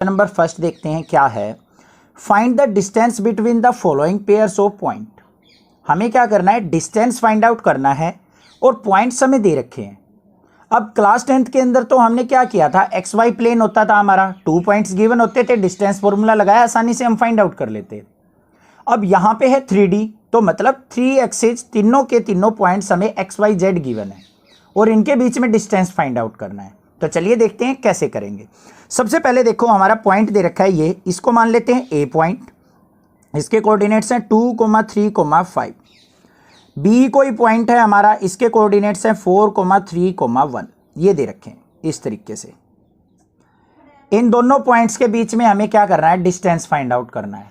Number first देखते हैं क्या है। Find the distance between the following pairs of point. हमें क्या करना है, डिस्टेंस फाइंड आउट करना है और पॉइंट्स हमें दे रखे हैं। अब क्लास 10th के अंदर तो हमने क्या किया था, एक्स वाई प्लेन होता था हमारा, 2 पॉइंट्स गिवन होते थे, डिस्टेंस फॉर्मूला लगाया, आसानी से हम फाइंड आउट कर लेते। अब यहाँ पे है 3D, तो मतलब 3 एक्सिस, तीनों के तीनों पॉइंट्स हमें एक्स वाई जेड गिवन है और इनके बीच में डिस्टेंस फाइंड आउट करना है। तो चलिए देखते हैं कैसे करेंगे। सबसे पहले देखो हमारा पॉइंट दे रखा है ये, इसको मान लेते हैं ए पॉइंट। इसके कोऑर्डिनेट्स हैं 2, 3, 5। बी कोई पॉइंट है हमारा, इसके कोऑर्डिनेट्स हैं 4, 3, 1। ये दे रखे हैं इस तरीके से। इन दोनों पॉइंट्स के बीच में हमें क्या करना है, डिस्टेंस फाइंड आउट करना है।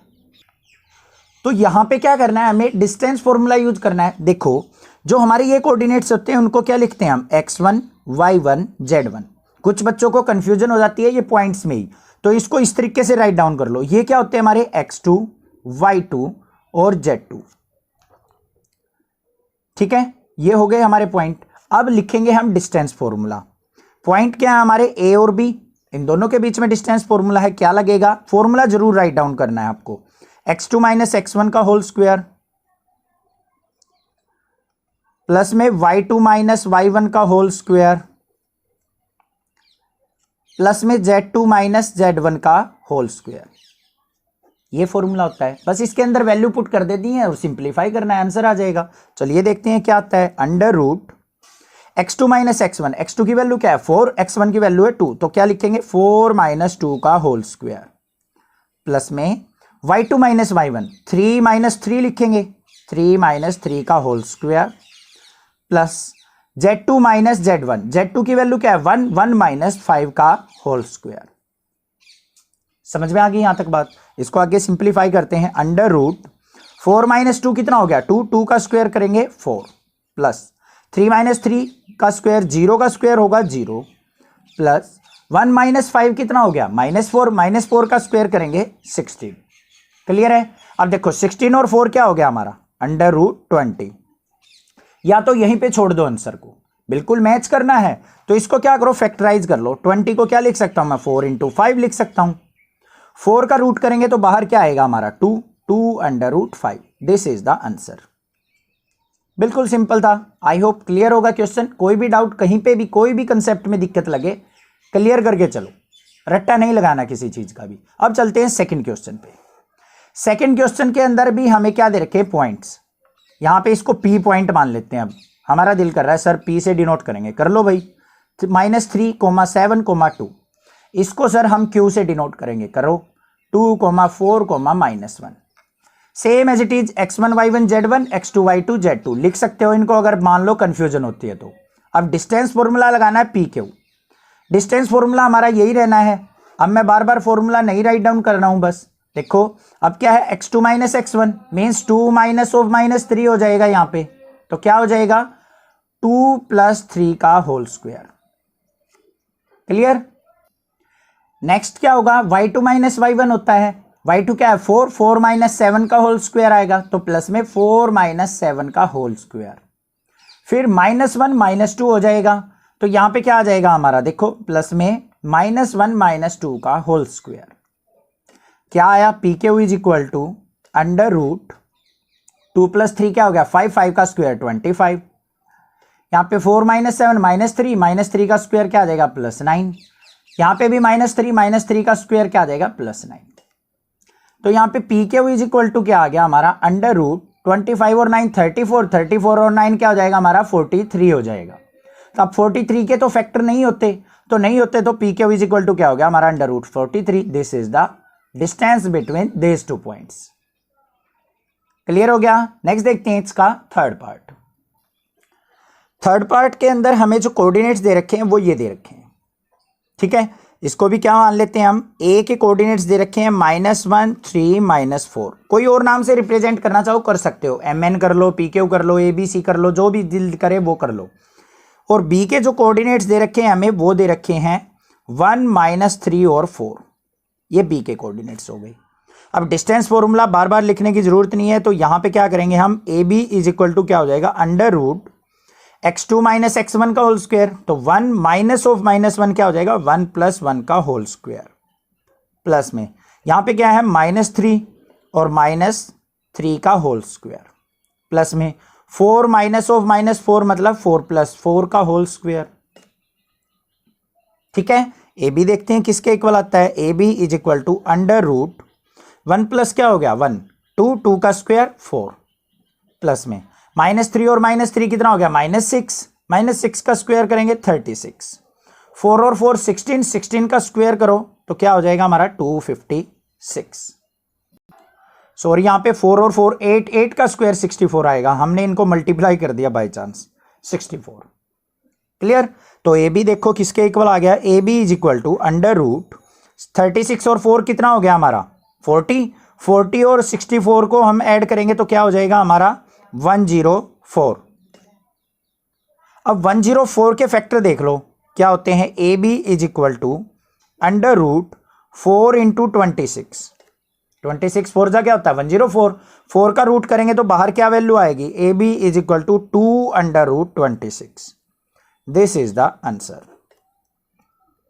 तो यहां पे क्या करना है, हमें डिस्टेंस फॉर्मूला यूज करना है। देखो जो हमारे ये कोऑर्डिनेट्स होते हैं उनको क्या लिखते हैं हम, x1, y1, z1। कुछ बच्चों को कंफ्यूजन हो जाती है ये पॉइंट्स में ही, तो इसको इस तरीके से राइट डाउन कर लो। ये क्या होते हैं हमारे x2, y2 और z2। ठीक है, ये हो गए हमारे पॉइंट। अब लिखेंगे हम डिस्टेंस फॉर्मूला। पॉइंट क्या है हमारे a और b, इन दोनों के बीच में डिस्टेंस फॉर्मूला है। क्या लगेगा, फॉर्मूला जरूर राइट डाउन करना है आपको। x2 माइनस x1 का होल स्क्वायर प्लस में y2 माइनस y1 का होल स्क्वायर प्लस में z2 माइनस z1 का होल स्क्वायर। ये फॉर्मूला होता है, बस इसके अंदर वैल्यू पुट कर देती है और सिंप्लीफाई करना है, आंसर आ जाएगा। चलिए देखते हैं क्या आता है। Under root x2 minus x1, x2 की वैल्यू क्या है 4, x1 की वैल्यू है 2, तो क्या लिखेंगे 4 माइनस 2 का होल स्क्वायर प्लस में y2 माइनस y1, 3 माइनस 3 लिखेंगे, 3 माइनस 3 का whole square plus z2 minus z1, z2 की वैल्यू क्या है 1, 1 माइनस 5 का होल स्क्वायर। समझ में आ गई यहां तक बात। इसको आगे सिंप्लीफाई करते हैं। अंडर रूट 4 माइनस 2 कितना हो गया 2, 2 का स्क्वायर करेंगे 4 प्लस 3 माइनस 3 का स्क्वायर, 0 का स्क्वायर होगा 0 प्लस 1 माइनस 5 कितना हो गया -4, -4 का स्क्वायर करेंगे 16। क्लियर है। अब देखो 16 और 4 क्या हो गया हमारा, अंडर रूट 20। या तो यहीं पे छोड़ दो आंसर को, बिल्कुल मैच करना है तो इसको क्या करो, फैक्टराइज कर लो। 20 को क्या लिख सकता हूं मैं, 4 इंटू 5 लिख सकता हूं। 4 का रूट करेंगे तो बाहर क्या आएगा हमारा 2, 2 under root 5। This is the answer. बिल्कुल सिंपल था। आई होप क्लियर होगा क्वेश्चन। कोई भी डाउट कहीं पे भी, कोई भी कंसेप्ट में दिक्कत लगे, क्लियर करके चलो, रट्टा नहीं लगाना किसी चीज का भी। अब चलते हैं सेकंड क्वेश्चन पे। सेकंड क्वेश्चन के अंदर भी हमें क्या दे रखे, पॉइंट्स। यहां पे इसको P पॉइंट मान लेते हैं। अब हमारा दिल कर रहा है सर P से डिनोट करेंगे, कर लो भाई। -3, 7, 2। इसको सर हम Q से डिनोट करेंगे, करो 2, 4, -1। Same as it is x1 y1 z1, x2 y2 z2 लिख सकते हो इनको, अगर मान लो कंफ्यूजन होती है तो। अब डिस्टेंस फॉर्मूला लगाना है PQ। डिस्टेंस फॉर्मूला हमारा यही रहना है। अब मैं बार बार फॉर्मूला नहीं राइट डाउन कर रहा हूं, बस देखो अब क्या है, x2 minus x1 means 2 minus of -3 हो जाएगा यहां पे। तो क्या हो जाएगा 2 प्लस 3 का होल स्क्वायर। क्लियर। नेक्स्ट क्या होगा, y2 माइनस y1 होता है, y2 क्या है 4, 4 माइनस 7 का होल स्क्वायर आएगा, तो प्लस में 4 माइनस 7 का होल स्क्वायर। फिर -1 -2 हो जाएगा, तो यहां पे क्या आ जाएगा हमारा, देखो प्लस में -1 -2 का होल स्क्वायर। क्या आया, PQ is equal to under root 2 plus 3 क्या हो गया 5, 5 का स्क्वायर 25। यहां पे 4 -7 -3 का स्क्वायर क्या आ जाएगा +9। यहां पे भी -3 का स्क्वायर क्या आ जाएगा +9। तो यहां पे PQ इज इक्वल टू क्या आ गया हमारा, अंडर रूट 25 और 9 34, 34 और 9 क्या हो जाएगा हमारा 43 हो जाएगा। तो अब 43 के तो फैक्टर नहीं होते, तो PQ इज इक्वल टू क्या हो गया हमारा under root 43। This is the distance between this 2 points. Clear हो गया। नेक्स्ट देखते हैं इसका थर्ड पार्ट। थर्ड पार्ट के अंदर हमें जो कोऑर्डिनेट्स दे रखे हैं वो ये दे रखे हैं। ठीक है, इसको भी क्या मान लेते हैं हम, A के कोऑर्डिनेट्स दे रखे हैं -1, 3, -4। कोई और नाम से रिप्रेजेंट करना चाहो कर सकते हो, MN कर लो, PQ कर लो, ABC कर लो, जो भी दिल करे वो कर लो। और B के जो कोऑर्डिनेट्स दे रखे हैं हमें वो दे रखे हैं 1, -3 और 4। ये B के कोऑर्डिनेट्स हो गई। अब डिस्टेंस फॉर्मूला बार बार लिखने की जरूरत नहीं है, तो यहां पे क्या करेंगे हम, AB इज इक्वल टू क्या हो जाएगा under root x2 minus x1 का होल स्क्वायर। तो 1 माइनस ऑफ -1 क्या हो जाएगा 1 + 1 का होल स्क्वायर। प्लस में यहाँ पे क्या है -3 और -3 का होल स्क्वायर, प्लस में 4 माइनस ऑफ -4 मतलब 4 + 4 का होल स्क्वायर। ठीक है, ए बी देखते हैं किसके इक्वल आता है। A B is equal to √1 plus क्या हो गया 1, 2 का स्क्वायर 4, प्लस में -3 और -3 कितना हो गया -6, -6 का स्क्वायर करेंगे 36, 4 और 4 16, 16 का स्क्वायर करो तो क्या हो जाएगा हमारा 256। सॉरी यहाँ पे 4 और 4 8, 8 का स्क्वायर 64 आएगा, हमने इनको मल्टीप्लाई कर दिया बाय चांस 64। क्लियर। तो ए बी देखो किसके इक्वल आ गया, A B is equal to √36 और 4 कितना हो गया हमारा 40, 40 और 64 को हम ऐड करेंगे तो क्या हो जाएगा हमारा 104। अब 104 के फैक्टर देख लो क्या होते हैं। A B is equal to √4 into 26, 26 4 जा क्या होता है 104, 4 का रूट करेंगे तो बाहर क्या वैल्यू आएगी। A B is equal to 2√26। This is the answer.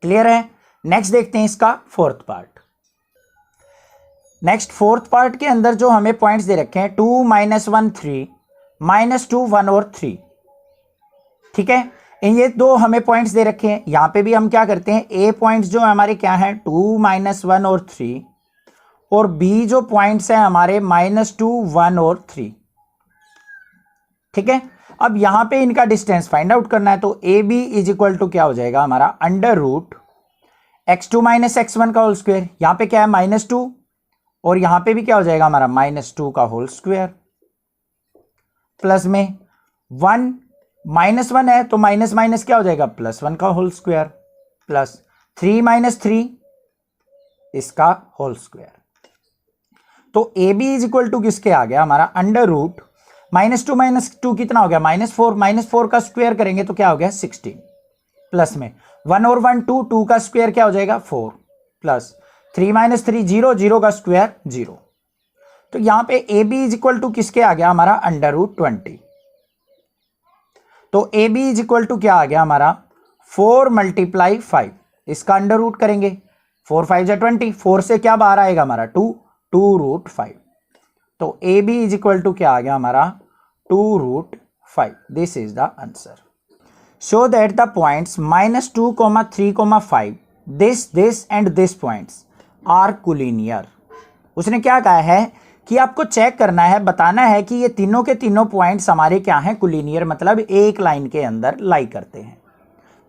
Clear है। नेक्स्ट देखते हैं इसका fourth part. Next fourth part के अंदर जो हमें पॉइंट्स दे रखे हैं 2 -1 3 -2 1 और 3। ठीक है, ये दो हमें पॉइंट्स दे रखे हैं। यहां पे भी हम क्या करते हैं, ए पॉइंट्स जो हमारे क्या हैं 2 -1 और 3, और बी जो पॉइंट्स हैं हमारे -2 1 और 3। ठीक है, अब यहां पे इनका डिस्टेंस फाइंड आउट करना है तो A B is equal to क्या हो जाएगा हमारा √x2 - x1 का होल स्क्वायर। यहां पे क्या है -2 और यहां पे भी क्या हो जाएगा हमारा -2 का होल स्क्वायर, प्लस में 1 -1 है तो माइनस माइनस क्या हो जाएगा +1 का होल स्क्वायर, प्लस 3 - 3 इसका होल स्क्वायर। तो A B is equal to किसके आ गया हमारा -2 - 2 कितना हो गया -4, -4 का स्क्वायर करेंगे तो क्या हो गया 16, प्लस में 1 और 1 2, 2 का स्क्वायर क्या हो जाएगा 4, प्लस 3 - 3 0, 0 का स्क्वायर 0। तो यहां पे A B is equal to किसके आ गया हमारा √20। तो A B is equal to क्या आ गया हमारा 4 × 5, इसका अंडर रूट करेंगे 4 5 जा 20, 4 से क्या बाहर आएगा हमारा 2√5। तो A B is equal to क्या आ गया हमारा 2√5। This is the answer. Show that the points -2, 3, 5 this and this points are collinear. उसने क्या कहा है कि आपको चेक करना है, बताना है कि ये तीनों के तीनों पॉइंट्स हमारे क्या हैं कोलिनियर, मतलब एक लाइन के अंदर लाई करते हैं।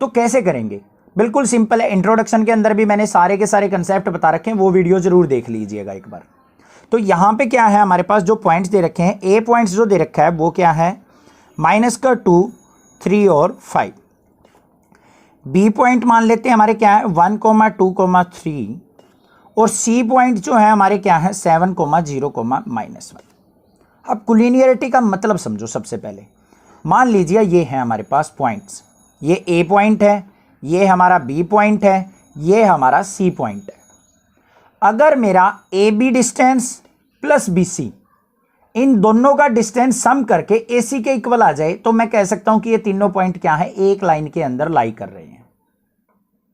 तो कैसे करेंगे, बिल्कुल सिंपल है। इंट्रोडक्शन के अंदर भी मैंने सारे के सारे कंसेप्ट बता रखे हैं, वो वीडियो जरूर देख लीजिएगा एक बार। तो यहां पे क्या है हमारे पास जो पॉइंट्स दे रखे हैं, ए पॉइंट्स जो दे रखा है वो क्या है -2 3 और 5। बी पॉइंट मान लेते हैं हमारे क्या है 1, 2, 3, और सी पॉइंट जो है हमारे क्या है 7, 0, -1। अब कोलिनियरिटी का मतलब समझो। सबसे पहले मान लीजिए ये है हमारे पास पॉइंट्स, ये ए पॉइंट है, ये हमारा बी पॉइंट है, ये हमारा सी पॉइंट है। अगर मेरा A B distance plus B C, इन दोनों का डिस्टेंस सम करके ए सी के इक्वल आ जाए तो मैं कह सकता हूं कि ये तीनों पॉइंट क्या है एक लाइन के अंदर लाई कर रहे हैं।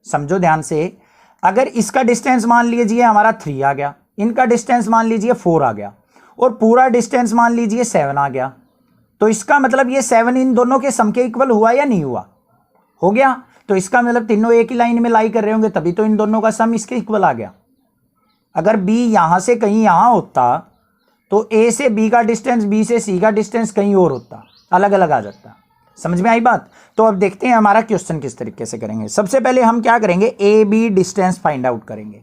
समझो ध्यान से, अगर इसका डिस्टेंस मान लीजिए हमारा 3 आ गया, इनका डिस्टेंस मान लीजिए 4 आ गया, और पूरा डिस्टेंस मान लीजिए 7 आ गया, तो इसका मतलब ये 7 इन दोनों के सम के इक्वल हुआ या नहीं हुआ, हो गया। तो इसका मतलब तीनों एक ही लाइन में लाई कर रहे होंगे, तभी तो इन दोनों का सम इसके इक्वल आ गया। अगर बी यहां से कहीं यहां होता तो ए से बी का डिस्टेंस, बी से सी का डिस्टेंस कहीं और होता, अलग अलग आ जाता। समझ में आई बात। तो अब देखते हैं हमारा क्वेश्चन किस तरीके से करेंगे। सबसे पहले हम क्या करेंगे, A B distance find out करेंगे।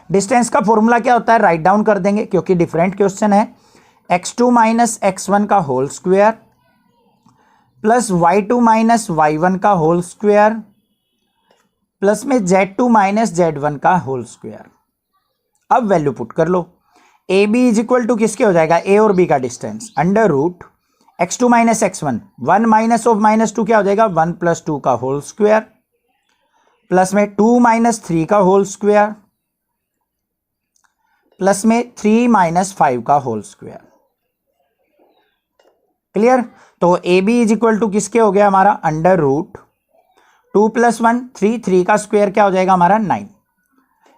डिस्टेंस का फॉर्मूला क्या होता है, राइट डाउन कर देंगे क्योंकि डिफरेंट क्वेश्चन है। x2 - x1 का whole square plus y2 - y1 का होल स्क्वायर प्लस में z2 - z1 का होल स्क्वायर। अब वैल्यू पुट कर लो। A B is equal to किसके हो जाएगा, ए और बी का distance √x2 - x1, 1 minus of -2 क्या हो जाएगा 1 + 2 का होल स्क्वायर, प्लस में 2 - 3 का होल स्क्वायर, प्लस में 3 - 5 का होल स्क्वायर। क्लियर। तो A B is equal to किसके हो गया हमारा √2 + 1 3, 3 का स्क्वायर क्या हो जाएगा हमारा 9,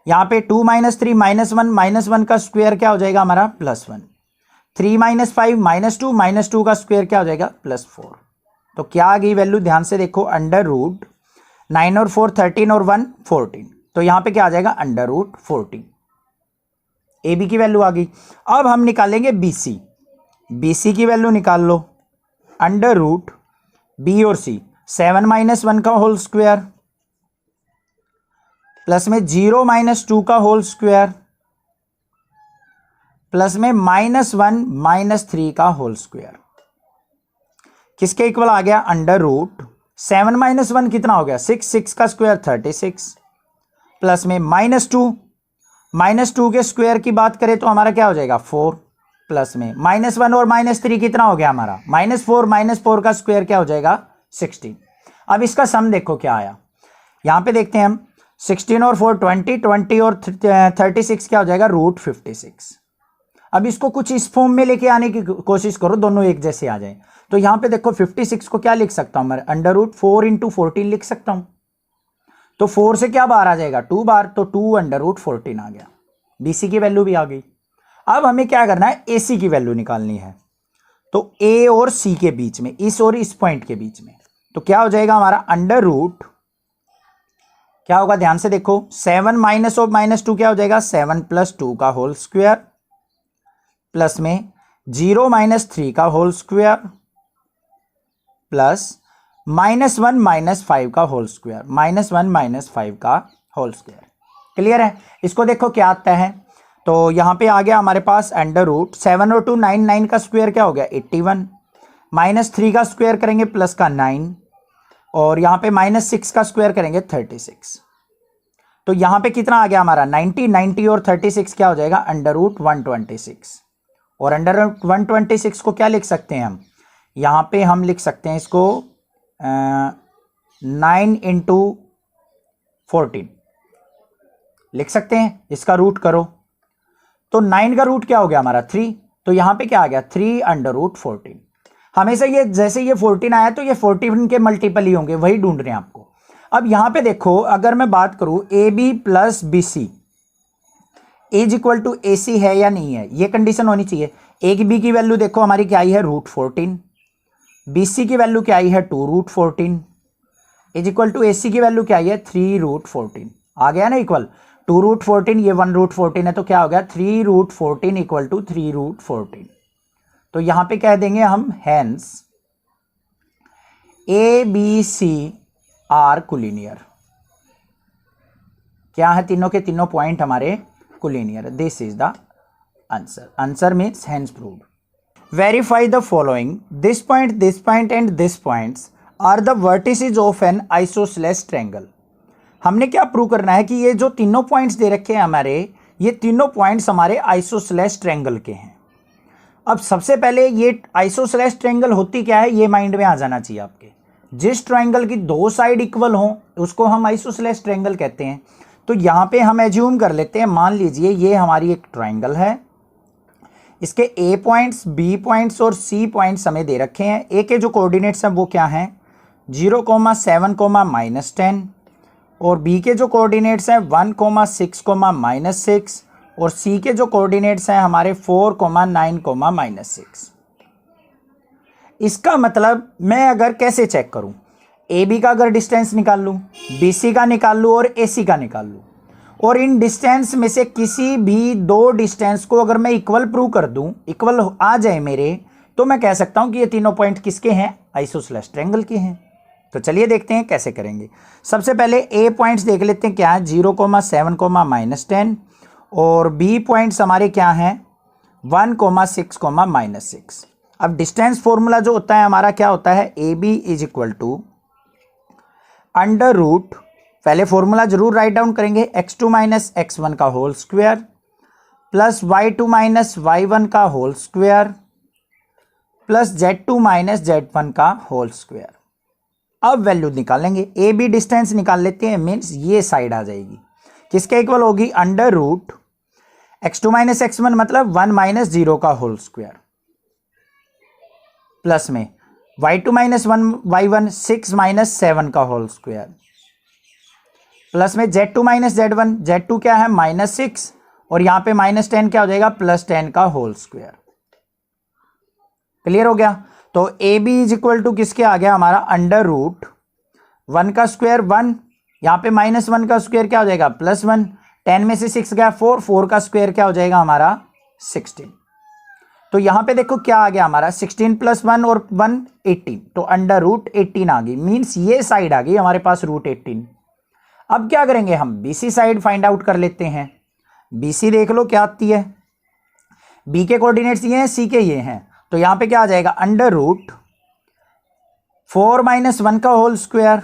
यहाँ पे 2 माइनस 3 माइनस वन का स्क्वायर क्या हो जाएगा हमारा +1, 3 माइनस 5 माइनस टू का स्क्वायर क्या हो जाएगा +4। तो क्या आ गई वैल्यू, ध्यान से देखो, √9 और 4 13 और 1 14। तो यहाँ पे क्या आ जाएगा √14। ए बी की वैल्यू आ गई। अब हम निकालेंगे बी सी की वैल्यू निकाल लो, √B और C 7 माइनस 1 का होल स्क्वायर प्लस में 0 माइनस 2 का होल स्क्वायर प्लस में -1 -3 का होल स्क्वायर किसके इक्वल आ गया √7 माइनस 1 कितना हो गया 6, 6 का स्क्वायर 36 प्लस में -2 के स्क्वायर की बात करें तो हमारा क्या हो जाएगा 4 प्लस में -1 और -3 कितना हो गया हमारा -4 का स्क्वायर क्या हो जाएगा 16। अब इसका सम देखो क्या आया, यहां पे देखते हैं हम 16 और 4 20 और 36 क्या हो जाएगा √56। अब इसको कुछ इस फॉर्म में लेके आने की कोशिश करो, दोनों एक जैसे आ जाए। तो यहां पे देखो 56 को क्या लिख सकता हूं मैं, √4 × 14 लिख सकता हूं। तो 4 से क्या बार आ जाएगा 2 बार, तो 2 √14 आ गया। BC की वैल्यू भी आ गई। अब हमें क्या करना है, AC की वैल्यू निकालनी है। तो A और C के बीच में, इस और इस पॉइंट के बीच में, तो क्या हो जाएगा हमारा क्या होगा ध्यान से देखो, 7 माइनस ऑफ -2 क्या हो जाएगा 7 + 2 का होल स्क्वायर प्लस में 0 - 3 का होल स्क्वायर प्लस -1 - 5 का होल स्क्वायर, -1 - 5 का होल स्क्वायर। क्लियर है। इसको देखो क्या आता है, तो यहां पे आ गया हमारे पास √7 और 2 9, 9 का स्क्वायर क्या हो गया 81, -3 का स्क्वायर करेंगे प्लस का 9 और यहां पे -6 का स्क्वायर करेंगे 36। तो यहां पे कितना आ गया हमारा 90 और 36 क्या हो जाएगा √126। और √126 को क्या लिख सकते हैं हम, यहां पे हम लिख सकते हैं इसको 9 × 14 लिख सकते हैं। इसका रूट करो तो 9 का रूट क्या हो गया हमारा 3, तो यहां पे क्या आ गया 3 √14। हमेशा ये जैसे ये 14 आया तो ये 14 के मल्टीपल ही होंगे, वही ढूंढ रहे हैं आपको। अब यहां पे देखो, अगर मैं बात करूं AB + BC = AC है या नहीं है, ये कंडीशन होनी चाहिए। AB की वैल्यू देखो हमारी क्या आई है √14, BC की वैल्यू क्या आई है 2√14, AC की वैल्यू क्या आई है 3√14। आ गया ना इक्वल, 2√14 ये 1√14 है, तो क्या हो गया 3√14 = 3√14। तो यहां पे कह देंगे हम हेंस ABC आर कोलिनियर। क्या है, तीनों के तीनों पॉइंट हमारे collinear. This is the answer. Answer means hence proved. Verify the following, this point and this points are the vertices of an isosceles triangle. हमने क्या प्रूव करना है कि ये जो तीनों पॉइंट्स दे रखे हैं हमारे, ये तीनों पॉइंट्स हमारे आइसोसेलेस ट्रायंगल के हैं। अब सबसे पहले ये आइसोसेलेस ट्रायंगल होती क्या है, ये माइंड में आ जाना चाहिए आपके। जिस ट्रायंगल की दो साइड इक्वल हो उसको हम आइसोसेलेस ट्रायंगल कहते हैं। तो यहां पे हम एज्यूम कर लेते हैं, मान लीजिए ये हमारी एक ट्रायंगल है, इसके A पॉइंट्स, B पॉइंट्स और C पॉइंट्स हमें दे रखे हैं। A के जो कोऑर्डिनेट्स हैं वो क्या हैं 0, 7, -10 और B के जो कोऑर्डिनेट्स हैं 1, 6, -6 और C के जो कोऑर्डिनेट्स हैं हमारे 4, 9, -6। इसका मतलब मैं अगर कैसे चेक करूं, AB का अगर डिस्टेंस निकाल लूं, BC का निकाल लूं और AC का निकाल लूं, और इन डिस्टेंस में से किसी भी दो डिस्टेंस को अगर मैं इक्वल प्रूव कर दूं, इक्वल आ जाए मेरे, तो मैं कह सकता हूं कि ये तीनों पॉइंट किसके हैं, आइसोसेलेस ट्रायंगल के हैं। तो चलिए देखते हैं कैसे करेंगे। सबसे पहले A पॉइंट्स देख लेते हैं क्या है 0, 7, -10 और B पॉइंट्स हमारे क्या हैं 1, 6, -6। अब डिस्टेंस फॉर्मूला जो होता है हमारा क्या होता है, AB = √, पहले फॉर्मूला जरूर राइट डाउन करेंगे, x2 - x1 का whole square plus y2 - y1 का whole square plus z2 - z1 का होल स्क्वायर। अब वैल्यू निकालेंगे, AB डिस्टेंस निकाल लेते हैं, मीन्स ये साइड आ जाएगी, किसके इक्वल होगी √, x2 - x1 मतलब 1 - 0 का होल स्क्वायर प्लस में y2 - y1 6 - 7 का होल स्क्वायर प्लस में Z2 माइनस Z1, Z2 क्या है -6 और यहां पे -10 क्या हो जाएगा +10 का होल स्क्वायर। क्लियर हो गया। तो A B is equal to किसके आ गया हमारा √1 का स्क्वायर 1, यहां पे -1 का स्क्वायर क्या हो जाएगा +1, 10 में से 6 गया 4, 4 का स्क्वायर क्या हो जाएगा हमारा 16। तो यहां पे देखो क्या आ गया हमारा 16 + 1 और 1 18, तो √18 आ गई, मीन्स ये साइड आ गई हमारे पास √18। अब क्या करेंगे हम बीसी साइड फाइंड आउट कर लेते हैं। बीसी देख लो क्या आती है, बी के कोऑर्डिनेट्स ये हैं, सी के ये हैं, तो यहां पे क्या आ जाएगा √4 - 1 का होल स्क्वायर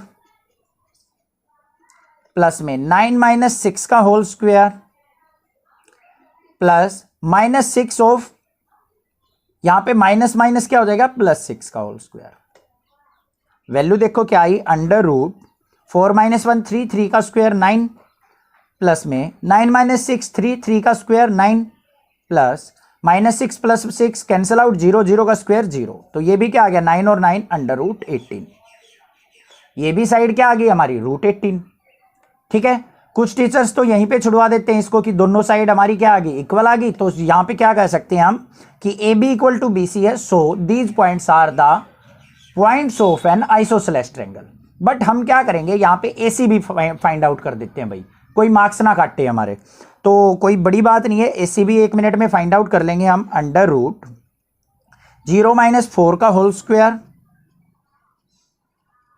प्लस में 9 - 6 का होल स्क्वायर प्लस -6 ऑफ, यहां पे माइनस माइनस क्या हो जाएगा +6 का होल स्क्वायर। वैल्यू देखो क्या आई √4 - 1 3, 3 का स्क्वायर 9 प्लस में 9 - 6 3, 3 का स्क्वायर 9 प्लस -6 + 6 कैंसिल आउट 0, 0 का स्क्वायर 0, तो ये भी क्या आ गया 9 और 9 √18। ये भी साइड क्या आ गई हमारी √18। ठीक है, कुछ टीचर्स तो यहीं पे छुड़वा देते हैं इसको कि दोनों साइड हमारी क्या आ गई इक्वल आ गई, तो यहां पे क्या कह सकते हैं हम कि A B equal to B C है, so these points are the points of an isosceles triangle. But हम क्या करेंगे यहाँ पे ए सी भी फाइंड आउट कर देते हैं भाई, कोई मार्क्स ना काटे हमारे, तो कोई बड़ी बात नहीं है, ए सी भी 1 मिनट में फाइंड आउट कर लेंगे हम। √0 - 4 का होल स्क्वायर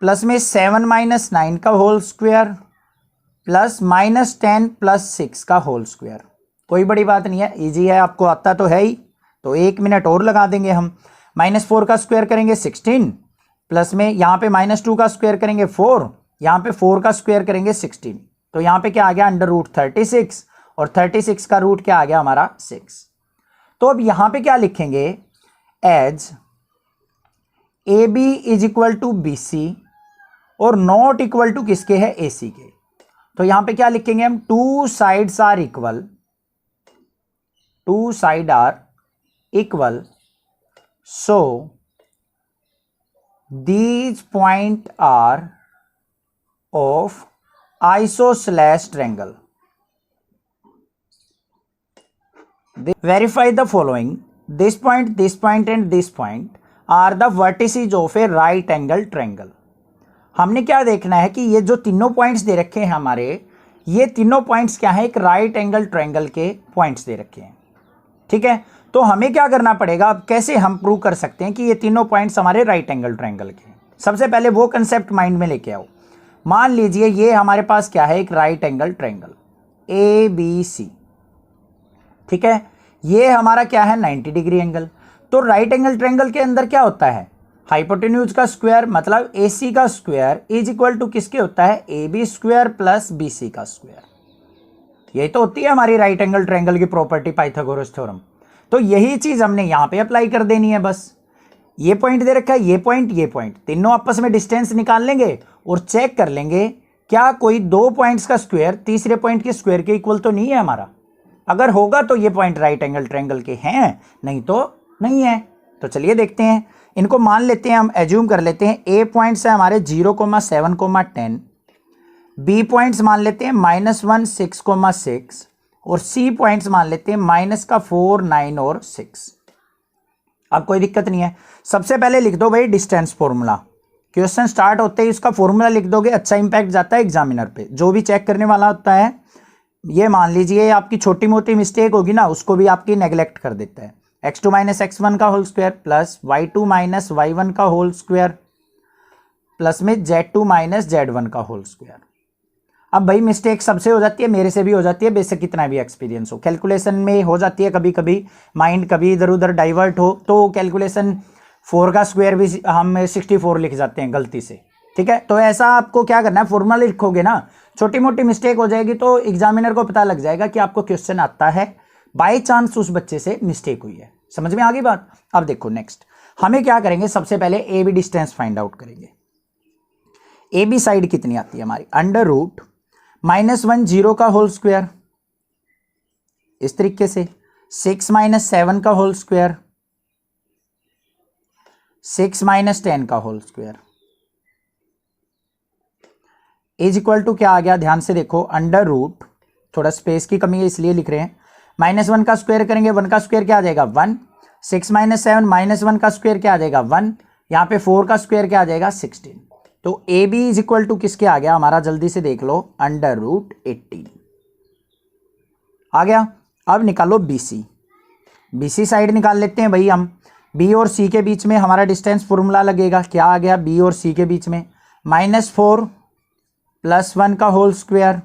प्लस में 7 - 9 का होल स्क्वायर प्लस -10 + 6 का होल स्क्वायर। कोई बड़ी बात नहीं है, इजी है, आपको आता तो है ही, तो 1 मिनट और लगा देंगे हम। -4 का स्क्वायर करेंगे 16 प्लस में यहाँ पे -2 का स्क्वायर करेंगे 4, यहाँ पे 4 का स्क्वायर करेंगे 16, तो यहाँ पे क्या आ गया √36 और 36 का रूट क्या आ गया हमारा 6। तो अब यहाँ पे क्या लिखेंगे as A B is equal to B C और नॉट इक्वल टू किसके है ए सी के। तो यहां पे क्या लिखेंगे हम 2 sides are equal, 2 side are equal, so these point are of isosceles triangle. Verify the following. This point and this point are the vertices of a right angle triangle. हमने क्या देखना है कि ये जो तीनों पॉइंट्स दे रखे हैं हमारे, ये तीनों पॉइंट्स क्या है एक राइट एंगल ट्रायंगल के पॉइंट्स दे रखे हैं। ठीक है, तो हमें क्या करना पड़ेगा, अब कैसे हम प्रूव कर सकते हैं कि ये तीनों पॉइंट्स हमारे राइट एंगल ट्रायंगल के हैं। सबसे पहले वो कंसेप्ट माइंड में लेके आओ। मान लीजिए ये हमारे पास क्या है एक right angle triangle A B C. ठीक है, ये हमारा क्या है 90 डिग्री एंगल। तो राइट एंगल ट्रायंगल के अंदर क्या होता है हाइपोटेन्यूज का स्क्वायर मतलब ए सी का स्क्वायर इज इक्वल टू किसके होता है A B square plus B C का स्क्वायर। यही तो होती है हमारी राइट एंगल ट्रायंगल की प्रॉपर्टी पाइथागोरस थ्योरम। तो यही चीज हमने यहां पे अप्लाई कर देनी है। बस ये पॉइंट दे रखा है, ये पॉइंट तीनों आपस में डिस्टेंस निकाल लेंगे और चेक कर लेंगे क्या कोई 2 पॉइंट्स का स्क्वायर तीसरे पॉइंट के स्क्वायर के इक्वल तो नहीं है हमारा। अगर होगा तो ये पॉइंट राइट एंगल ट्रायंगल के हैं, नहीं तो नहीं है। तो चलिए देखते हैं, इनको मान लेते हैं, हम एज्यूम कर लेते हैं ए पॉइंट्स है हमारे 0,7, 10, बी पॉइंट्स मान लेते हैं -1, 6,6 और सी पॉइंट्स मान लेते हैं -4, 9 और 6। अब कोई दिक्कत नहीं है, सबसे पहले लिख दो भाई डिस्टेंस फॉर्मूला। क्वेश्चन स्टार्ट होते ही उसका फॉर्मूला लिख दोगे, अच्छा इंपैक्ट जाता है एग्जामिनर पे, जो भी चेक करने वाला होता है। ये मान लीजिए आपकी छोटी मोटी मिस्टेक होगी ना, उसको भी आपकी नेग्लेक्ट कर देता है। x2 - x1 का whole square plus y2 - y1 का होल स्क्वायर प्लस में z2 - z1 का होल स्क्वायर। अब भाई मिस्टेक सबसे हो जाती है, मेरे से भी हो जाती है, बेशक कितना भी एक्सपीरियंस हो, कैलकुलेशन में हो जाती है कभी कभी, माइंड कभी इधर उधर डाइवर्ट हो तो कैलकुलेशन 4 का स्क्वायर भी हम 64 लिख जाते हैं गलती से। ठीक है, तो ऐसा आपको क्या करना है, फॉर्मूला लिखोगे ना, छोटी मोटी मिस्टेक हो जाएगी तो एग्जामिनर को पता लग जाएगा कि आपको क्वेश्चन आता है, बाय चांस उस बच्चे से मिस्टेक हुई है। समझ में आ गई बात। अब देखो नेक्स्ट हमें क्या करेंगे, सबसे पहले A B distance find out करेंगे। ए बी साइड कितनी आती है हमारी √-1 0 का होल स्क्वायर, इस तरीके से 6 - 7 का होल स्क्वायर, 6 - 10 का whole square is equal to क्या आ गया, ध्यान से देखो, अंडर रूट, थोड़ा स्पेस की कमी है इसलिए लिख रहे हैं, -1 का स्क्वायर करेंगे, 1 का स्क्वायर क्या आ जाएगा 1, 6 - 7 -1 का स्क्वायर क्या आ जाएगा 1, यहाँ पे 4 का स्क्वायर क्या आ जाएगा 16। तो A B is equal to किसके आ गया हमारा, जल्दी से देख लो, अंडर रूट 18 आ गया। अब निकालो B C, B C side निकाल लेते हैं भाई हम। बी और सी के बीच में हमारा डिस्टेंस फॉर्मूला लगेगा, क्या आ गया बी और सी के बीच में, -4 + 1 का होल स्क्वायर,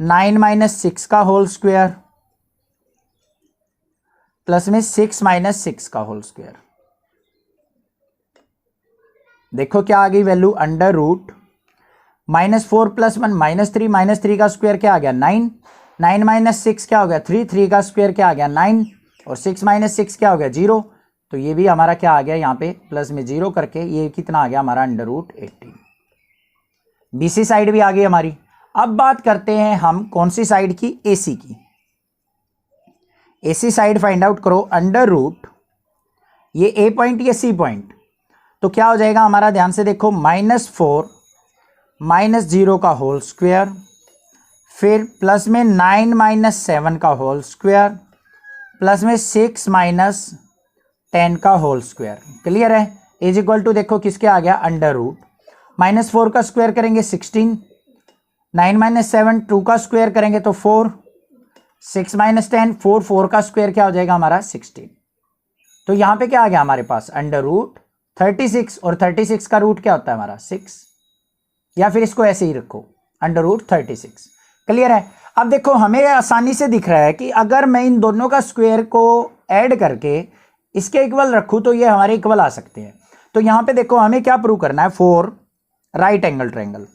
9 - 6 का होल स्क्वायर, प्लस में 6 - 6 का होल स्क्वायर। देखो क्या आ गई वैल्यू, अंडर रूट -4 + 1 -3 का स्क्वायर क्या आ गया 9, 9 - 6 क्या हो गया 3, 3 का स्क्वायर क्या आ गया 9, और 6 - 6 क्या हो गया 0। तो ये भी हमारा क्या आ गया यहाँ पे प्लस में 0 करके, ये कितना आ गया हमारा अंडर रूट 18। बीसी साइड भी आ गई हमारी। अब बात करते हैं हम कौन सी साइड की, एसी की। एसी साइड फाइंड आउट करो, अंडर रूट ये ए पॉइंट ये सी पॉइंट, तो क्या हो जाएगा हमारा, ध्यान से देखो, -4 -0 का होल स्क्वायर, फिर प्लस में 9 - 7 का होल स्क्वायर, प्लस में 6 - 10 का होल स्क्वायर। क्लियर है। इज इक्वल टू देखो किसके आ गया, अंडर रूट -4 का स्क्वायर करेंगे 16, 9 - 7 2 का स्क्वायर करेंगे तो 4, 6 - 10 4, 4 का स्क्वायर क्या हो जाएगा हमारा 16। तो यहां पे क्या आ गया हमारे पास, अंडर रूट 36, और 36 का रूट क्या होता है हमारा 6, या फिर इसको ऐसे ही रखो, अंडर रूट 36। क्लियर है। अब देखो हमें आसानी से दिख रहा है कि अगर मैं इन दोनों का स्क्वायर को ऐड करके इसके इक्वल रखूं तो ये हमारे इक्वल आ सकते हैं। तो यहां पे देखो हमें क्या प्रूव करना है, for right angle triangle,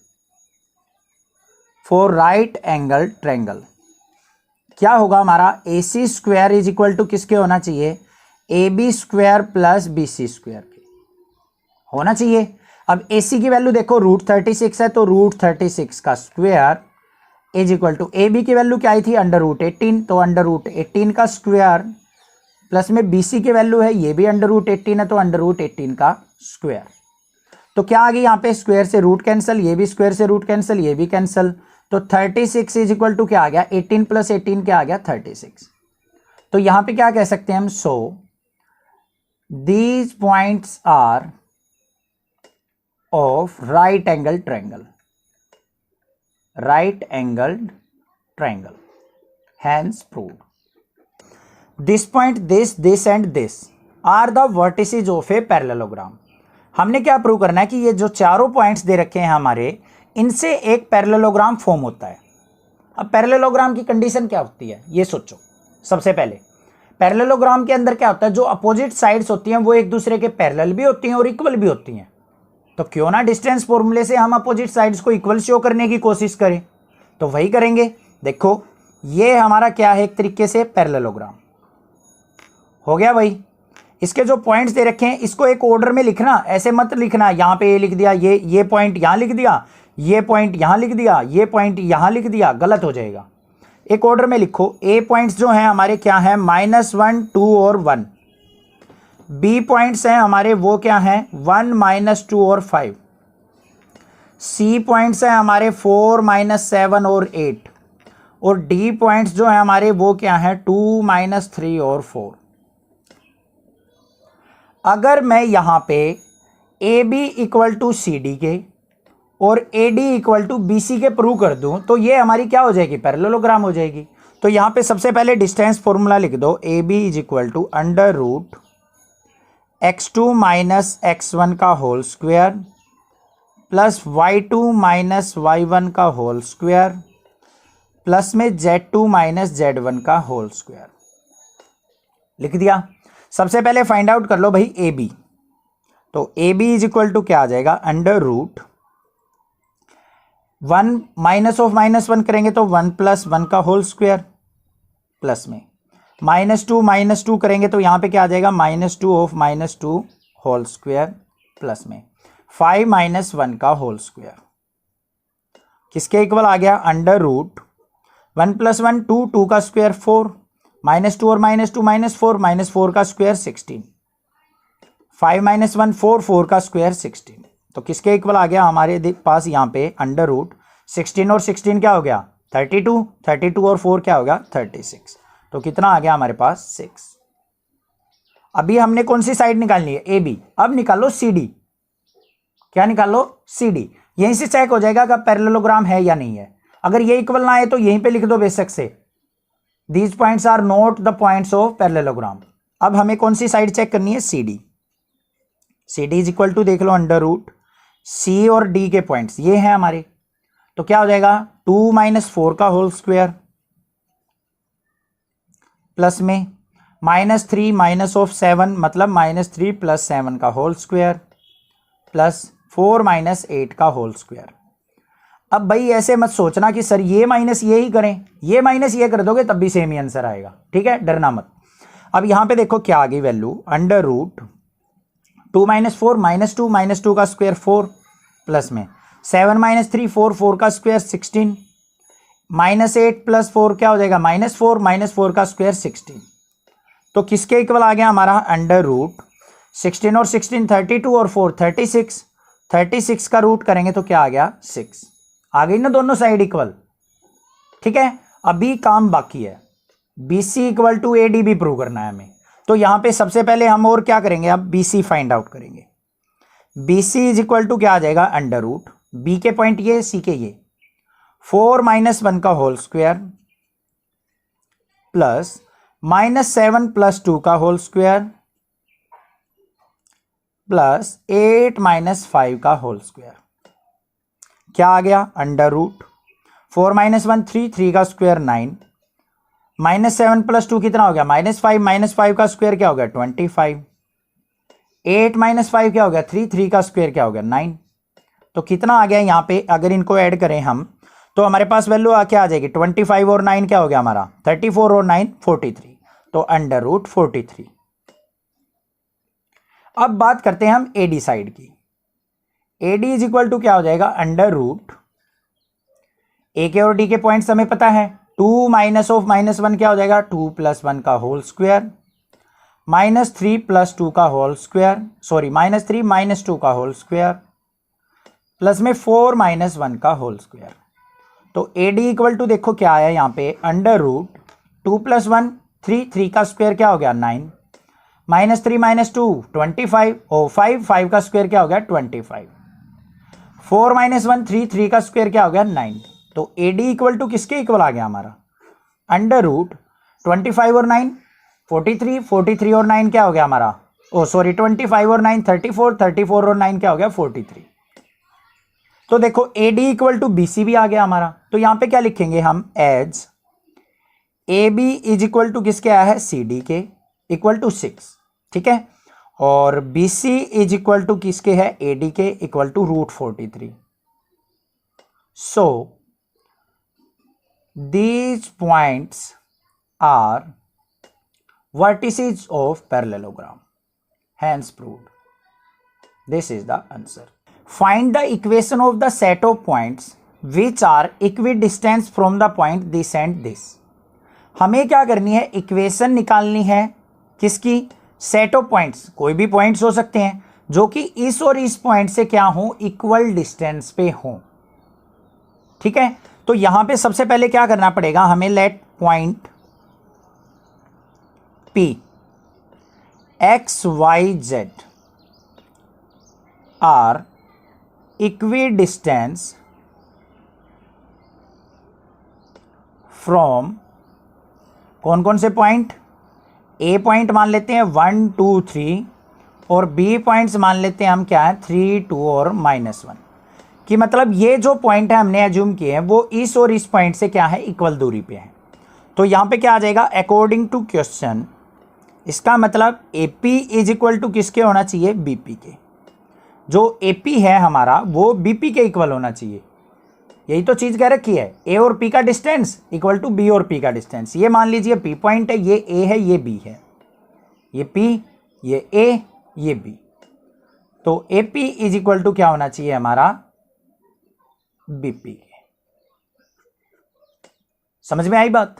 for right angle triangle क्या होगा हमारा, A C square is equal to किसके होना चाहिए, A B square plus B C square होना चाहिए। अब ए सी की वैल्यू देखो √36 है, तो √36 का square is equal to, A B की वैल्यू क्या आई थी अंडर रूट 18, तो अंडर रूट 18 का स्क्वायर, प्लस में बी सी की वैल्यू है ये भी अंडर रूट 18 है, तो अंडर रूट 18 का स्क्वायर। तो क्या आ गई यहाँ पे, स्क्वायर से रूट कैंसिल, ये भी स्क्वायर से रूट कैंसिल, ये भी कैंसिल, तो 36 इज इक्वल टू क्या आ गया, 18 + 18 क्या आ गया 36। तो यहां पे क्या कह सकते हैं हम, so these points are of right angle triangle, right angled triangle, hence proved. This point, this and this are the vertices of a parallelogram. हमने क्या प्रूव करना है कि ये जो चारों पॉइंट्स दे रखे हैं हमारे, इनसे एक पैरेललोग्राम फॉर्म होता है। अब पैरेललोग्राम की कंडीशन क्या होती है ये सोचो। सबसे पहले पैरेललोग्राम के अंदर क्या होता है, जो अपोजिट साइड्स होती हैं वो एक दूसरे के पैरेलल भी होती हैं और इक्वल भी होती हैं। तो क्यों ना डिस्टेंस फॉर्मूले से हम अपोजिट साइड्स को इक्वल शो करने की कोशिश करें, तो वही करेंगे। देखो ये हमारा क्या है, एक तरीके से पैरेललोग्राम हो गया भाई। इसके जो पॉइंट्स दे रखे हैं इसको एक ऑर्डर में लिखना, ऐसे मत लिखना यहाँ पे ये लिख दिया, ये पॉइंट यहाँ लिख दिया, ये पॉइंट यहाँ लिख दिया, ये पॉइंट यहाँ लिख दिया, गलत हो जाएगा। एक ऑर्डर में लिखो, ए पॉइंट्स जो हैं हमारे क्या हैं, -1 2 और 1, बी पॉइंट्स हैं हमारे वो क्या हैं 1 - 2 और 5, सी पॉइंट्स हैं हमारे 4 - 7 और 8, और डी पॉइंट्स जो हैं हमारे वो क्या हैं 2 - 3 और 4। अगर मैं यहां पे A B equal to C D के और A D equal to B C के प्रूव कर दूं तो ये हमारी क्या हो जाएगी, पैरेललोग्राम हो जाएगी। तो यहां पे सबसे पहले डिस्टेंस फॉर्मूला लिख दो, A B is equal to under root x2 - x1 का whole square plus y2 - y1 का होल स्क्वायर प्लस में z2 - z1 का होल स्क्वायर लिख दिया। सबसे पहले फाइंड आउट कर लो भाई ए बी, तो A B is equal to क्या आ जाएगा, अंडर रूट 1 -1 करेंगे तो 1 + 1 का होल स्क्वायर, प्लस में -2 करेंगे तो यहां पे क्या आ जाएगा, -2 ऑफ -2 होल स्क्वायर, प्लस में 5 - 1 का होल स्क्वायर किसके इक्वल आ गया, अंडर रूट 1 + 1 2, 2 का स्क्वायर 4, -2 और -2 -4 का स्क्वायर 16, 5 - 1 4, 4 का स्क्वायर 16। तो किसके इक्वल आ गया हमारे पास यहाँ पे अंडर रूट 16 और 16 क्या हो गया 32, 32 और 4 क्या हो गया 36। तो कितना आ गया हमारे पास 6। अभी हमने कौन सी साइड निकालनी है ए बी। अब निकालो सी डी। क्या निकालो सी डी। यहीं से चेक हो जाएगा कि पैरेललोग्राम है या नहीं है। अगर ये इक्वल ना आए तो यहीं पे लिख दो बेशक से these points are not the points of parallelogram. अब हमें कौन सी साइड चेक करनी है C D. C D is equal to देख लो अंडर रूट सी और डी के पॉइंट्स ये हैं हमारे। तो क्या हो जाएगा 2 - 4 का होल स्क्वायर प्लस में -3 माइनस ऑफ 7 मतलब -3 + 7 का होल स्क्वायर प्लस 4 - 8 का होल स्क्वायर। अब भाई ऐसे मत सोचना कि सर ये माइनस ये ही करें, ये माइनस ये कर दोगे तब भी सेम ही आंसर आएगा। ठीक है, डरना मत। अब यहां पे देखो क्या आ गई वैल्यू अंडर रूट 2 - 4 -2 -2 का स्क्वायर 4 प्लस में 7 - 3 4 4 का स्क्वायर 16 -8 + 4 क्या हो जाएगा -4 4 का स्क्वायर 16। तो किसके इक्वल आ गया हमारा अंडर रूट 16 और 16 32 और 4 36। 36 का रूट करेंगे तो क्या आ गया 6। आ गई ना दोनों साइड इक्वल। ठीक है, अभी काम बाकी है BC इक्वल टू AD भी प्रूव करना है हमें। तो यहां पे सबसे पहले हम और क्या करेंगे अब BC फाइंड आउट करेंगे। BC इज इक्वल टू क्या आ जाएगा अंडर रूट B के पॉइंट ये C के ये 4 - 1 का होल स्क्वायर प्लस -7 + 2 का होल स्क्वायर प्लस 8 - 5 का होल स्क्वायर। क्या आ गया अंडर रूट 4 - 1 3 3 का स्क्वायर 9 -7 + 2 कितना हो गया -5 -5 का स्क्वायर क्या हो गया 25 8 - 5 क्या हो गया 3 3 का स्क्वायर क्या हो गया 9। तो कितना आ गया यहां पे अगर इनको ऐड करें हम तो हमारे पास वैल्यू क्या आ जाएगी 25 और 9 क्या हो गया हमारा 34 और 9 43। तो अंडर रूट 43। अब बात करते हैं हम AD साइड की। AD इज इक्वल टू क्या हो जाएगा अंडर रूट A के और D के पॉइंट्स हमें पता है 2 - -1 क्या हो जाएगा 2 + 1 का होल स्क्वायर -3 + 2 का होल स्क्वायर सॉरी -3 - 2 का होल स्क्वायर प्लस में 4 - 1 का होल स्क्वायर। तो AD इक्वल टू देखो क्या आया यहां पे अंडर रूट 2 + 1 3 3 का स्क्वायर क्या हो गया 9 -3 - 2 25 और 5 का स्क्वायर क्या हो गया 25 4 - 1 3 3 का स्क्वायर क्या हो गया 9। तो AD इक्वल टू किसके इक्वल आ गया हमारा अंडर रूट 25 और 9 43 43 और 9 क्या हो गया हमारा 25 और 9 34 34 और 9 क्या हो गया 43। तो देखो AD इक्वल टू BC भी आ गया हमारा। तो यहां पे क्या लिखेंगे हम as AB is equal to किसके आया है CD के इक्वल टू 6। ठीक है, और BC इज इक्वल टू किसके है AD के equal to √43। So these points are vertices of parallelogram, hence proved. This is the answer. Find the equation of the set of points which are equidistant from the point this and this. हमें क्या करनी है equation निकालनी है किसकी set of points. कोई भी points हो सकते हैं जो कि इस और इस पॉइंट से क्या हो इक्वल डिस्टेंस पे हो। ठीक है, तो यहां पे सबसे पहले क्या करना पड़ेगा हमें let point P X Y Z are equidistant from कौन कौन से पॉइंट A पॉइंट मान लेते हैं 1 2 3 और B पॉइंट्स मान लेते हैं हम क्या है 3 2 और -1 कि मतलब ये जो पॉइंट है हमने एज्यूम किए हैं वो इस और इस पॉइंट से क्या है इक्वल दूरी पे है। तो यहां पे क्या आ जाएगा अकॉर्डिंग टू क्वेश्चन इसका मतलब AP इज इक्वल टू किसके होना चाहिए BP के। जो AP है हमारा वो BP के इक्वल होना चाहिए। यही तो चीज कह रखी है A और P का डिस्टेंस इक्वल टू B और P का डिस्टेंस। ये मान लीजिए P पॉइंट है ये A है ये B है ये P ये A ये B। तो AP इज इक्वल टू क्या होना चाहिए हमारा BP। समझ में आई बात।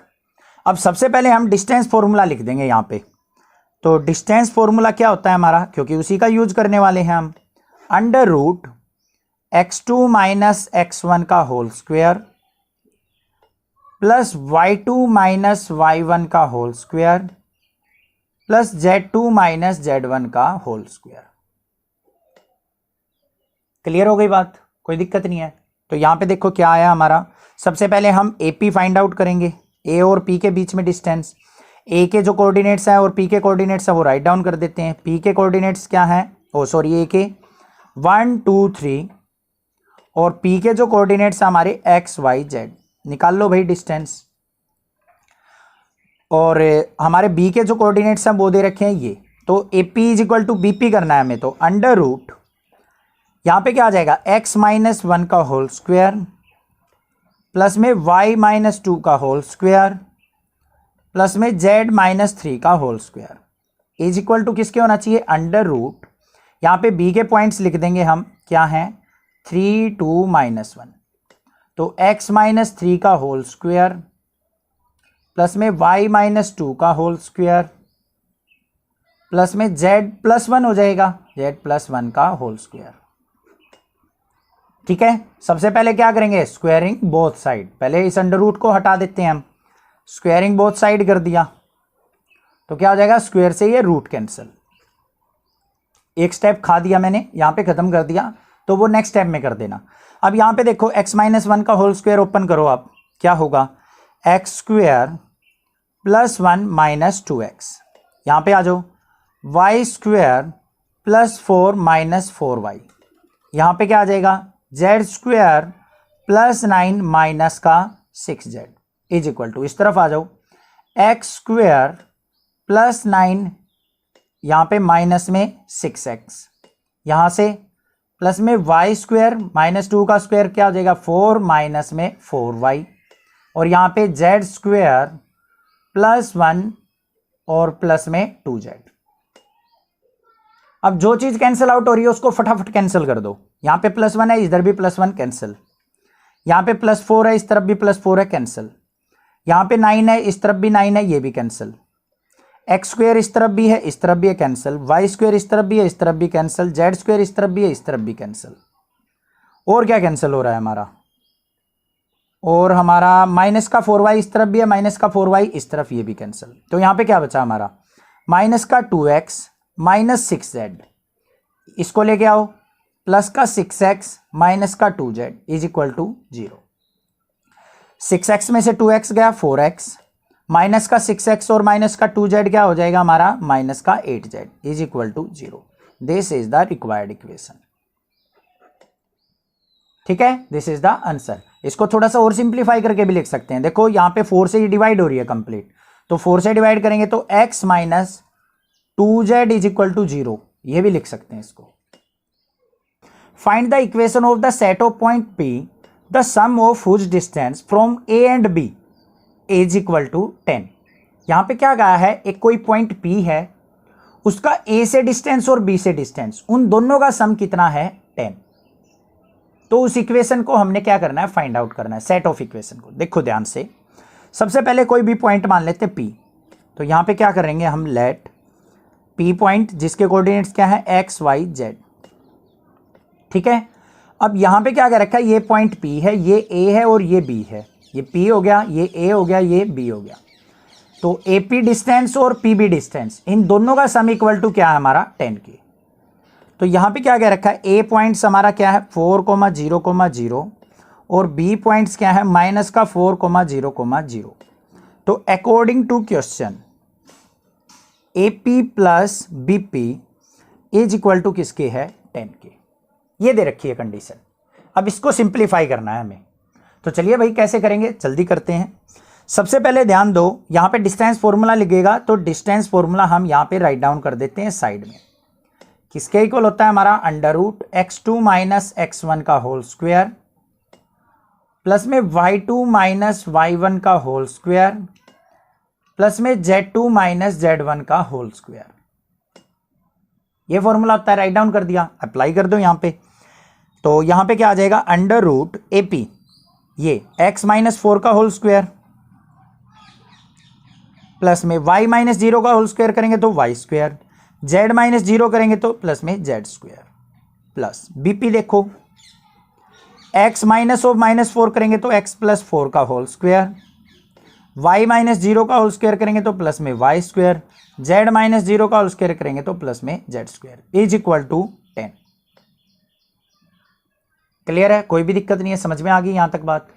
अब सबसे पहले हम डिस्टेंस फॉर्मूला लिख देंगे यहां पे। तो डिस्टेंस फॉर्मूला क्या होता है हमारा क्योंकि उसी का यूज करने वाले हैं हम under root x2 minus x1 का whole square plus y2 minus y1 का whole square plus z2 minus z1 का होल स्क्वायर। क्लियर हो गई बात, कोई दिक्कत नहीं है। तो यहां पे देखो क्या आया हमारा। सबसे पहले हम AP फाइंड आउट करेंगे, A और P के बीच में डिस्टेंस। A के जो कोऑर्डिनेट्स हैं और P के कोऑर्डिनेट्स हैं वो राइट डाउन कर देते हैं। P के कोऑर्डिनेट्स क्या हैं, A के 1 2 3 और P के जो कोऑर्डिनेट्स हमारे x y z, निकाल लो भाई डिस्टेंस। और हमारे B के जो कोऑर्डिनेट्स हैं वो दे रखे हैं ये। तो AP is equal to BP करना है हमें, तो अंडर रूट यहां पे क्या आ जाएगा x माइनस 1 का होल स्क्वायर प्लस में y माइनस 2 का होल स्क्वायर प्लस में z माइनस 3 का whole square is equal to किसके होना चाहिए, अंडर रूट। यहां पे B के पॉइंट्स लिख देंगे हम, क्या हैं 3 2 माइनस 1, तो x माइनस 3 का होल स्क्वायर प्लस में y माइनस 2 का होल स्क्वायर प्लस में z प्लस 1 हो जाएगा, z प्लस 1 का होल स्क्वायर। ठीक है, सबसे पहले क्या करेंगे, स्क्वायरिंग बोथ साइड। पहले इस अंडर रूट को हटा देते हैं हम, स्क्वायरिंग बोथ साइड कर दिया तो क्या हो जाएगा, स्क्वायर से ये रूट कैंसिल। एक स्टेप खा दिया मैंने, यहां पे खत्म कर दिया, तो वो नेक्स्ट स्टेप में कर देना। अब यहां पे देखो x माइनस 1 का होल स्क्वायर ओपन करो आप, क्या होगा x square plus 1 minus 2x। यहां पे आ जाओ y square plus 4 minus 4y। यहां पे क्या आ जाएगा z स्क्वायर प्लस 9 माइनस का 6z इज इक्वल टू, इस तरफ आ जाओ एक्स स्क्वायर प्लस 9, यहां पे माइनस में 6x, यहां से प्लस में y स्क्वायर माइनस 2 का स्क्वायर क्या हो जाएगा 4 माइनस में 4y, और यहां पे z स्क्वायर प्लस 1 और प्लस में 2z। अब जो चीज कैंसिल आउट हो रही है उसको फटाफट कैंसिल कर दो। यहां पे प्लस 1 है, इधर भी प्लस 1 कैंसिल, यहां पे प्लस 4 है, इस तरफ भी प्लस 4 है कैंसिल, यहां पे 9 है, इस तरफ भी 9 है, ये भी कैंसिल, एक्स स्क्वायर इस तरफ भी है, इस तरफ भी है कैंसिल, वाई स्क्वायर इस तरफ भी है, इस तरफ भी कैंसिल, जेड स्क्वायर इस तरफ भी है, इस तरफ भी कैंसिल। और क्या कैंसिल हो रहा है हमारा, और हमारा माइनस का 4y इस तरफ भी है, माइनस का 4y इस तरफ, ये भी कैंसिल। तो यहां पे क्या बचा हमारा माइनस का 2x माइनस 6z, इसको लेके आओ प्लस का 6x माइनस का 2z is equal to 0। 6x में से 2x गया 4x, माइनस का 6x और माइनस का 2z क्या हो जाएगा हमारा माइनस का 8z is equal to 0। This is the required equation. ठीक है, दिस इज द आंसर। इसको थोड़ा सा और सिंप्लीफाई करके भी लिख सकते हैं। देखो यहां पे 4 से ही डिवाइड हो रही है कंप्लीट, तो 4 से डिवाइड करेंगे तो x minus 2z is equal to 0, ये भी लिख सकते हैं इसको। Find the equation of the set of point P, the sum of whose distance from A and B is equal to 10। यहां पे क्या कहा है, एक कोई पॉइंट P है, उसका A से डिस्टेंस और B से डिस्टेंस, उन दोनों का सम कितना है 10। तो उस इक्वेशन को हमने क्या करना है, फाइंड आउट करना है, सेट ऑफ इक्वेशन को। देखो ध्यान से, सबसे पहले कोई भी पॉइंट मान लेते हैं P, तो यहां पे क्या करेंगे हम, लेट P पॉइंट जिसके कोऑर्डिनेट्स क्या है x y z। ठीक है, अब यहां पे क्या कर रखा है, ये पॉइंट P है, ये A है और ये B है, ये P हो गया, ये A हो गया, ये B हो गया। तो AP डिस्टेंस और PB डिस्टेंस, इन दोनों का सम इक्वल टू क्या है हमारा 10 के। तो यहां पे क्या कह रखा है, A पॉइंट्स हमारा क्या है 4,0,0 और B पॉइंट्स क्या है माइनस का 4,0,0। तो according to question AP plus BP is equal to किसके है 10 के। ये दे रखी है कंडीशन। अब इसको सिंप्लीफाई करना है हमें, तो चलिए भाई कैसे करेंगे, जल्दी करते हैं। सबसे पहले ध्यान दो, यहां पे डिस्टेंस फॉर्मूला लिखेगा, तो डिस्टेंस फॉर्मूला हम यहां पे राइट डाउन कर देते हैं साइड में। किसके इक्वल होता है हमारा, under root x2 minus x1 का होल स्क्वायर प्लस में y2 माइनस y1 का होल स्क्वायर प्लस में z2 माइनस z1 का होल स्क्वायर। ये फॉर्मूला होता है, राइट डाउन कर दिया, अप्लाई कर दो यहां पे। तो यहां पे क्या आ जाएगा, अंडर रूट AP, ये x माइनस 4 का होल स्क्वायर प्लस में y माइनस 0 का होल स्क्वायर करेंगे तो y स्क्वायर, z माइनस 0 करेंगे तो प्लस में z स्क्वायर, प्लस BP देखो x माइनस ऑफ -4 करेंगे तो x प्लस 4 का होल स्क्वायर, y माइनस 0 का होल स्क्वायर करेंगे तो प्लस में y स्क्वायर, z माइनस 0 का होल स्क्वायर करेंगे तो प्लस में z square is equal to 10। Clear है, कोई भी दिक्कत नहीं है, समझ में आ गई यहां तक बात।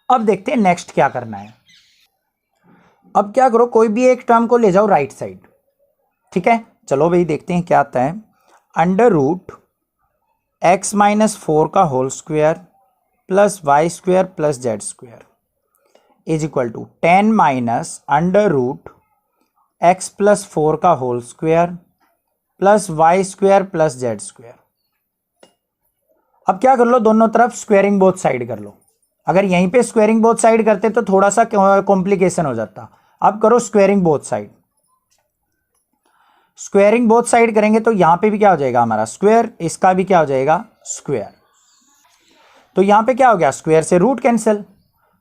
अब देखते हैं नेक्स्ट क्या करना है। अब क्या करो, कोई भी एक टर्म को ले जाओ राइट साइड, ठीक है। चलो भाई देखते हैं क्या आता है। अंडर रूट x माइनस 4 का whole square plus Y square plus Z square is equal to 10 minus under root x plus 4 का whole square plus Y square plus Z square. अब क्या कर लो, दोनों तरफ स्क्वायरिंग बोथ साइड कर लो। अगर यहीं पे स्क्वायरिंग बोथ साइड करते तो थोड़ा सा कॉम्प्लिकेशन हो जाता। अब करो squaring both side. Squaring both side करेंगे तो यहां पे भी क्या हो जाएगा हमारा स्क्वायर, इसका भी क्या हो जाएगा स्क्वायर। तो यहां पे क्या हो गया, स्क्वायर से रूट कैंसिल।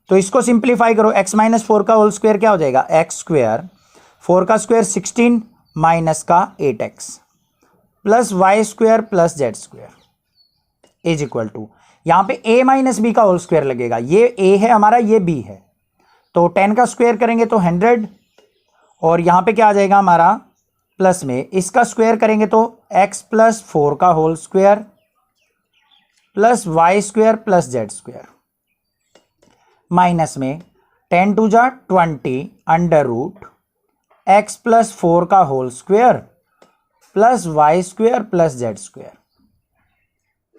तो इसको सिंप्लीफाई करो, x माइनस 4 का होल स्क्वायर क्या हो जाएगा एक्स स्क्वायर, 4 का स्क्वायर 16 माइनस का 8x plus Y square plus Z square is equal to, यहां पे a माइनस बी का होल स्क्वायर लगेगा। ये a है हमारा, ये b है, तो 10 का स्क्वायर करेंगे तो 100 और यहां पे क्या आ जाएगा हमारा प्लस में इसका स्क्वायर करेंगे तो x प्लस 4 का whole square plus Y square plus Z square minus में 10 टू जा 20 अंडर रूट x प्लस 4 का whole square plus Y square plus Z square.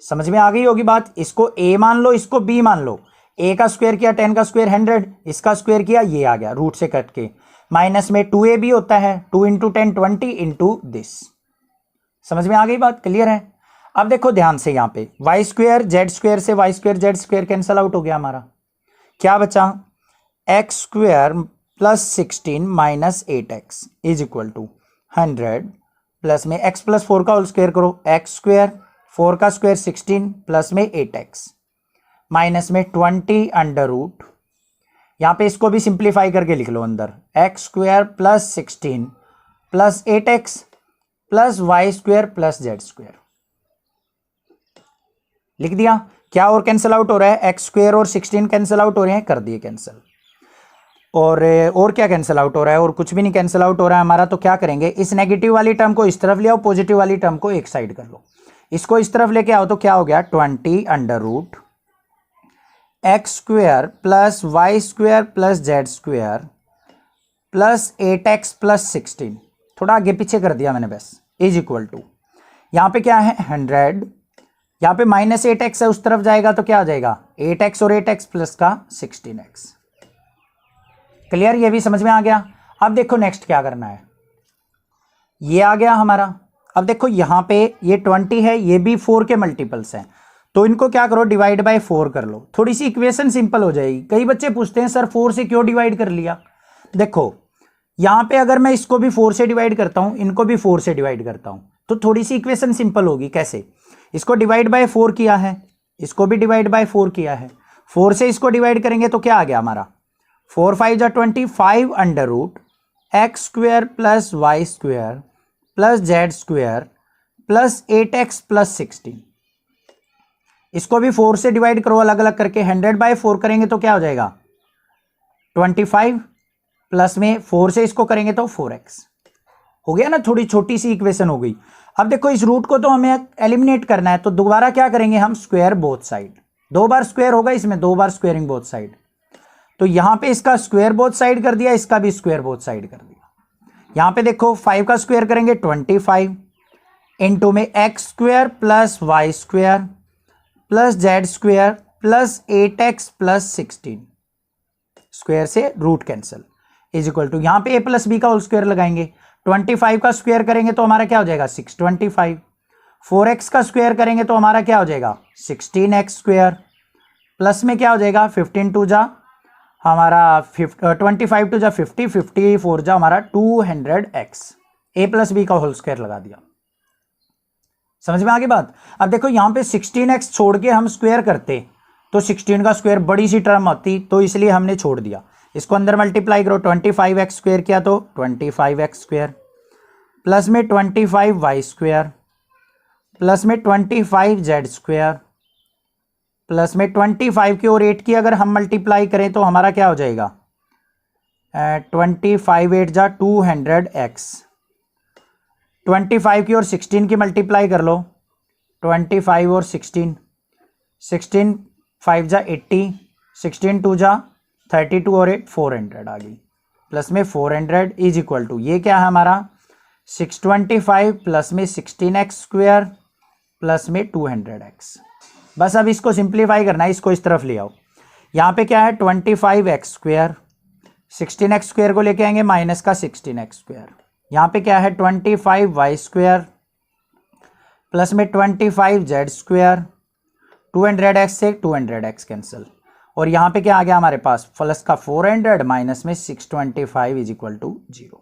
समझ में आ गई होगी बात। इसको a मान लो, इसको b मान लो। a का स्क्वायर किया 10 का स्क्वायर 100, इसका स्क्वायर किया ये आ गया रूट से कट के, माइनस में 2ab होता है, 2 इंटू 10 20 इंटू दिस। समझ में आ गई बात, क्लियर है। अब देखो ध्यान से, यहां पे वाई स्क्वायर जेड स्क्वायर से Y square Z square cancel out हो गया हमारा, क्या बचा X square plus 16 minus 8x is equal to 100 plus में x प्लस 4 का होल स्क्वायर करो, एक्स स्क्वायर 4 का स्क्वायर 16 प्लस में 8x माइनस में 20 अंडर रूट, यहां पे इसको भी सिंप्लीफाई करके लिख लो अंदर, X square plus 16 plus 8x plus Y square plus Z square लिख दिया। क्या और कैंसिल आउट हो रहा है, एक्स स्क्वायर और 16 कैंसिल आउट हो रहे हैं, कर दिए कैंसिल। और क्या कैंसिल आउट हो रहा है, और कुछ भी नहीं कैंसिल आउट हो रहा है हमारा। तो क्या करेंगे, इस नेगेटिव वाली टर्म को इस तरफ ले आओ, पॉजिटिव वाली टर्म को एक साइड कर लो। इसको इस तरफ लेके आओ तो क्या हो गया 20 under root X square plus Y square plus Z square plus 8x plus 16, थोड़ा आगे पीछे कर दिया मैंने बस, इज इक्वल टू, यहां पे क्या है 100, यहां पे माइनस 8x है, उस तरफ जाएगा तो क्या आ जाएगा 8x और 8x प्लस का 16x। क्लियर, ये भी समझ में आ गया। अब देखो नेक्स्ट क्या करना है, ये आ गया हमारा। अब देखो यहां पे ये 20 है, ये भी 4 के मल्टीपल्स हैं, तो इनको क्या करो डिवाइड बाय 4 कर लो, थोड़ी सी इक्वेशन सिंपल हो जाएगी। कई बच्चे पूछते हैं सर 4 से क्यों डिवाइड कर लिया। देखो यहां पे अगर मैं इसको भी 4 से डिवाइड करता हूं, इनको भी 4 से डिवाइड करता हूं, तो थोड़ी सी इक्वेशन सिंपल होगी। कैसे, इसको डिवाइड बाय 4 किया है, इसको भी डिवाइड बाय 4 किया है, 4 से इसको डिवाइड करेंगे तो क्या आ गया हमारा 4 5 जा 25 under root X square plus Y square plus Z square plus 8x plus 16। इसको भी 4 से डिवाइड करो अलग अलग करके, 100 बाय 4 करेंगे तो क्या हो जाएगा 25 प्लस में 4 से इसको करेंगे तो 4x हो गया ना। थोड़ी छोटी सी इक्वेशन हो गई। अब देखो इस रूट को तो हमें एलिमिनेट करना है, तो दोबारा क्या करेंगे हम square both side, 2 bar square होगा इसमें, 2 बार स्क्वायरिंग बोथ साइड। तो यहां पे इसका स्क्वायर बोथ साइड कर दिया, इसका भी स्क्वायर बोथ साइड कर दिया। यहां पे देखो 5 का स्क्वायर करेंगे 25 इंटू में x square plus Y square plus Z square plus 8x plus 16, square से root cancel is equal to, यहां पे a प्लस बी का होल स्क्वायर लगाएंगे, 25 का स्क्वायर करेंगे तो हमारा क्या हो जाएगा 625, 4x का स्क्वायर करेंगे तो हमारा क्या हो जाएगा 16x स्क्वायर, प्लस में क्या हो जाएगा 15 टू जा हमारा 25 टू जा 50, 54 जा हमारा 200x, a प्लस बी का होल स्क्वायर लगा दिया। समझ में आ गई बात। अब देखो यहां पे 16x छोड़ के हम स्क्वायर करते तो 16 का स्क्वायर बड़ी सी टर्म आती, तो इसलिए हमने छोड़ दिया। इसको अंदर मल्टीप्लाई करो, 25x स्क्वायर किया तो 25x स्क्वायर प्लस में 25y स्क्वायर प्लस में 25z स्क्वायर प्लस में 25 की और 8 की अगर हम मल्टीप्लाई करें तो हमारा क्या हो जाएगा, 25 8 जा 200x। 25 की और 16 की मल्टीप्लाई कर लो, 25 और 16, 16 5 जा 80, 16 2 जा 32 और 8 400 आ गई। प्लस में 400 इज इक्वल टू ये क्या है हमारा 625 प्लस में 16x स्क्वायर प्लस में 200x। बस अब इसको सिंप्लीफाई करना है, इसको इस तरफ ले आओ। यहाँ पे क्या है 25x स्क्वायर, 16x स्क्वायर को लेके आएंगे माइनस का 16x स्क्वायर। यहाँ पे क्या है 25y स्क्वायर प्लस में 25z स्क्वायर, 200x से 200x कैंसिल, और यहाँ पे क्या आ गया हमारे पास प्लस का 400 माइनस में 625 इज इक्वल टू 0।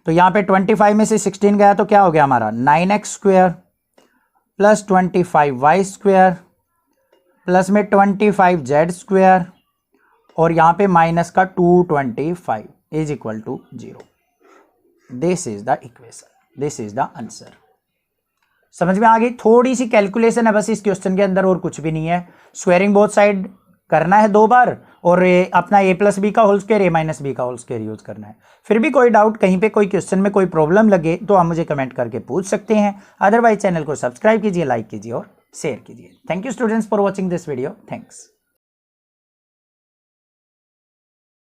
तो यहाँ पे 25 में से 16 गया तो क्या हो गया हमारा 9x square plus 25y square plus में 25z स्क्वायर, और यहाँ पे माइनस का 225 is equal to 0। This is the equation, this is the answer. समझ में आ गई? थोड़ी सी कैलकुलेशन है बस इस क्वेश्चन के अंदर, और कुछ भी नहीं है। स्क्वायरिंग बोथ साइड करना है 2 बार, और अपना a प्लस बी का whole square a minus B का होल स्क्वायर यूज करना है। फिर भी कोई डाउट, कहीं पे कोई क्वेश्चन में कोई प्रॉब्लम लगे तो आप मुझे कमेंट करके पूछ सकते हैं। अदरवाइज चैनल को सब्सक्राइब कीजिए, लाइक कीजिए और शेयर कीजिए। Thank you students for watching this video. Thanks.